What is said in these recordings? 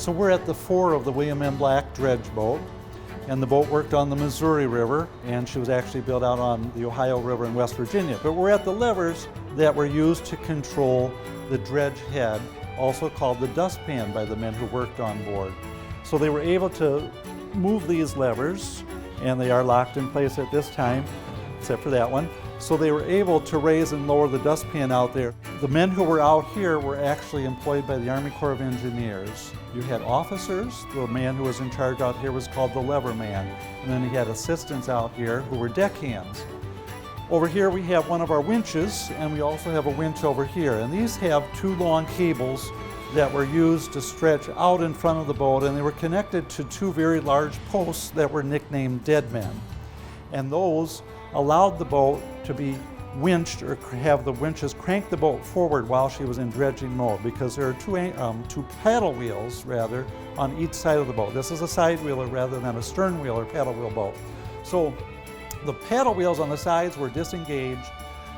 So we're at the fore of the William M. Black dredge boat, and the boat worked on the Missouri River, and she was actually built out on the Ohio River in West Virginia. But we're at the levers that were used to control the dredge head, also called the dustpan by the men who worked on board. So they were able to move these levers, and they are locked in place at this time, except for that one. So they were able to raise and lower the dustpan out there. The men who were out here were actually employed by the Army Corps of Engineers. You had officers. The man who was in charge out here was called the lever man. And then he had assistants out here who were deckhands. Over here we have one of our winches, and we also have a winch over here. And these have two long cables that were used to stretch out in front of the boat, and they were connected to two very large posts that were nicknamed dead men. And those allowed the boat to be winched, or have the winches crank the boat forward while she was in dredging mode, because there are two paddle wheels rather on each side of the boat. This is a side wheeler rather than a stern wheel or paddle wheel boat. So the paddle wheels on the sides were disengaged.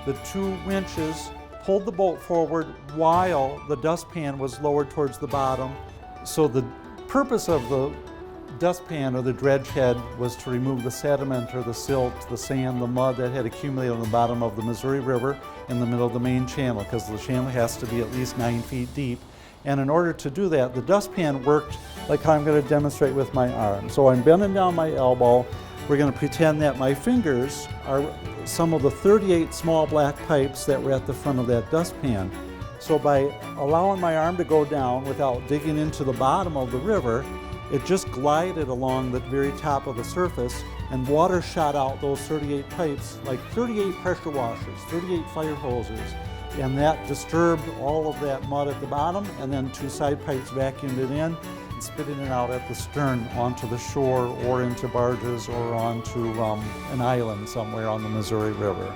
The two winches pulled the boat forward while the dustpan was lowered towards the bottom. So the purpose of the dustpan or the dredge head was to remove the sediment or the silt, the sand, the mud that had accumulated on the bottom of the Missouri River in the middle of the main channel, because the channel has to be at least 9 feet deep. And in order to do that, the dustpan worked like how I'm going to demonstrate with my arm. So I'm bending down my elbow. We're going to pretend that my fingers are some of the 38 small black pipes that were at the front of that dustpan. So by allowing my arm to go down without digging into the bottom of the river, it just glided along the very top of the surface, and water shot out those 38 pipes like 38 pressure washers, 38 fire hoses, and that disturbed all of that mud at the bottom, and then two side pipes vacuumed it in and spitting it out at the stern onto the shore or into barges or onto an island somewhere on the Missouri River.